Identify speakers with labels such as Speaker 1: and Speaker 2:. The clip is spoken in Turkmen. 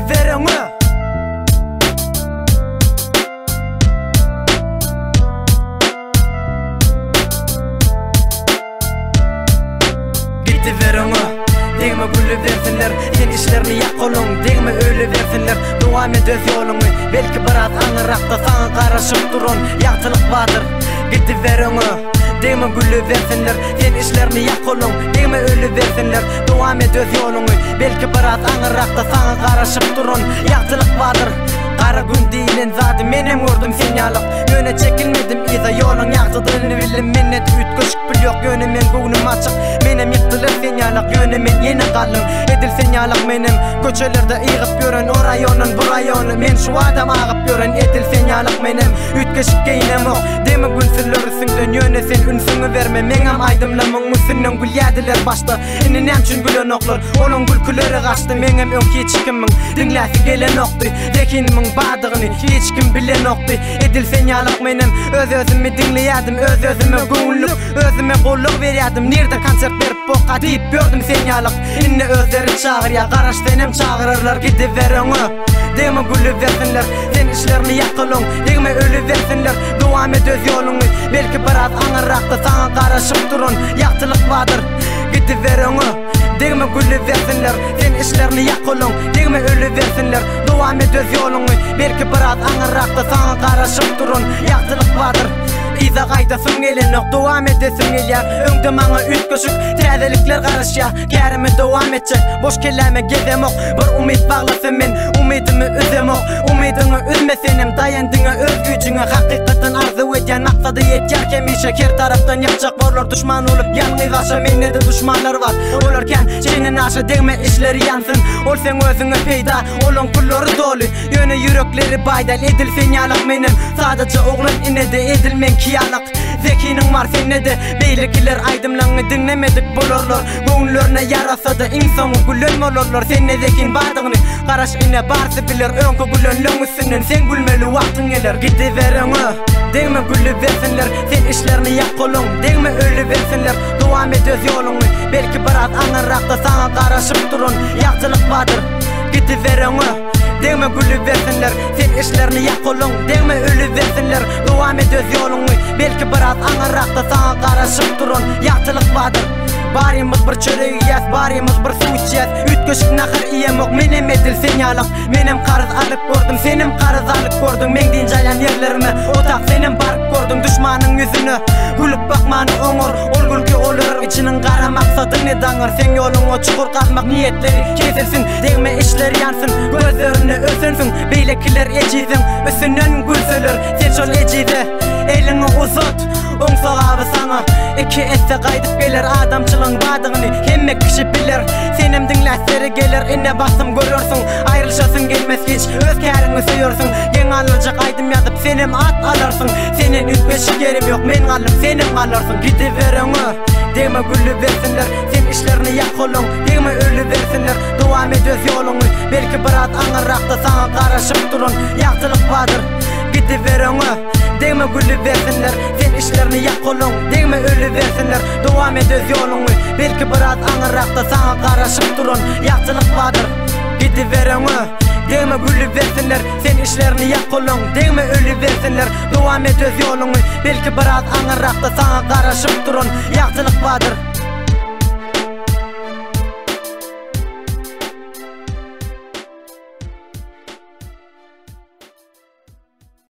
Speaker 1: Gidiveröňe Degme gülü versinler, sen işlerini yak olun. Degme ölü versinler, devam et öz yolunu. Belki biraz aňyrakda saňa garaşyp durun, ýagtylyk bardyr. Gidiveröňe Degme gülü versinler, sen işlerini yak olun. Degme ölü versinler, devam et öz yolunu. Belki biraz aňyrakda saňa garaşyp durun, ýagtylyk bardyr. Kara gün diýilen zady menem gördüm sen ýalyk. Ýöne çekilmedim iza ýoluň ýagtydyny bildim. Mennet ütköşük bilýok ýöne men göwnüm açyk. Menem ýykdylar sen ýalyk ýöne men ýene galym. Edil sen ýalyk menem köçelerde ýygyp ýören o raýonyň bu raýony. Men şu adam agyp ýören edil sen ýalyk menem ütköşük geýnemok. Deme gülsünler üstünden ýöne sen ünsüňi berme. Meňem aýdymlamyň müsünden gül ýadylar başda. Indi näçün gülen oklar olaň gülküleri gaçdy. Meňem öň hiç kimiň diňläsi gelen okdy. Dekiniň badygyny hiç kim bilen okdy. Edil sen ýalyk menem öz özümi diňleýärdim, öz özüme göwnlük, özüme golluk berýärdim. Nerde konsert berip boka diýip gördüm sen ýalyk. Indi özleri çagyrýar, garaş senem çagyrarlar. Gidiveröňe Degme gülü versinler, sen işlerini yak olun. Degme ölü versinler, devam et öz yoluny. Belki biraz aňyrakda saňa garaşyp durun, ýagtylyk bardyr. Gidiveröňe Degme gülü versinler, sen işlerini yak olun. Degme ölü versinler, devam et öz yoluny. Belki biraz aňyrakda saňa garaşyp durun, ýagtylyk bardyr. Iza gaýdasym gelenok, dowam edesim gelýär. Öňde maňa ütköşük täzelikler garaşýar. Kärimi dowam etjek, boş kelläme gezemok. Bir umyt baglasam men umydymmy üzemok. Umydyňy üzmesenem daýandyňa öz güýçüňe. Hakykatan arzu etýän maksady ýetýär kemişe. Her tarapdan ýakjak borlar düşman olup ýanyňy gaşa. Mende düşmanlar bar, olarken senin aşa degme işleri ýansyn. Ol sen özüňe peýda, olaň pullary doly. Ýöne ýürekleri baýdal edil sen ýalyk menem. Sadece oglan inede edilmen ýalyk. Zekiniň mar sende beýlekiler aýdymlaňy diňlemedik bolarlar. Göňüllerine ýarasa-da insany gülen bolarlar. Sende zekin bardygyny garaş ine barsy biler. Öňkü gülenleň üstünden sen gülmeli wagtyň geler. Gidiveröňe Degme gülü versinler, sen işlerini yak olun. Degme ölü versinler, devam et öz yoluny. Belki biraz aňyrakda saňa garaşyp durun, ýagtylyk bardyr. Gidiveröňe Degme gülü versinler, sen işlerini yak olun. Degme ölü versinler, devam et öz yoluny. Belki biraz aňyrakda saňa garaşyp durun, ýagtylyk bardyr. Barymyz bir çöregi ýas, barymyz bir suw içýäs. Ütköşük nahyr iýemok, menem edil sen ýalyk. Menem garys alyp gördüm, senem garys alyp gördüň. Meňden jaýlan ýerlerime otak senem baryp gördüň. Düşmanyň ýüzüne gülüp bakmany oňor, ol gülki olar içiniň gara maksady ne daňar. Sen ýoluňa çukur kazmak niýetleri kesilsin, degme işleri ýansyn, gözlerine ösensin. Beýlekiler ejizin, üstünden gülseler, sen şol ejide elini uzat. Oň sogaby saňa iki esse gaýdyp geler. Adamçylyň badygyny hemme kişi biler. Senem diňläsleri geler, inde basym görüyorsun. Aýrylşasyn gelmez hiç, öz käriňi söýüyorsun. Ýeň alajak aýdym ýazyp senem at alarsın. Senen ütgeşik yerim ýok, men galym senem galarsın. Gidiveröňe Degme gülü versinler, sen işlerini yak olun. Degme ölü versinler, dowam et öz yoluny. Belki biraz aňyrakda saňa garaşyp durun, ýagtylyk bardyr. Gidiveröňe Degme gülü versinler, sen işlerini yak olun. Degme ölü versinler, dowam et öz yoluny. Belki biraz aňyrakda saňa garaşyp durun, ýagtylyk bardyr. Gidiveröňe Degme gülü versinler, sen işlerini yak olun. Degme ölü versinler, dowam et öz yoluny. Belki biraz aňyrakda saňa garaşyp durun, ýagtylyk bardyr.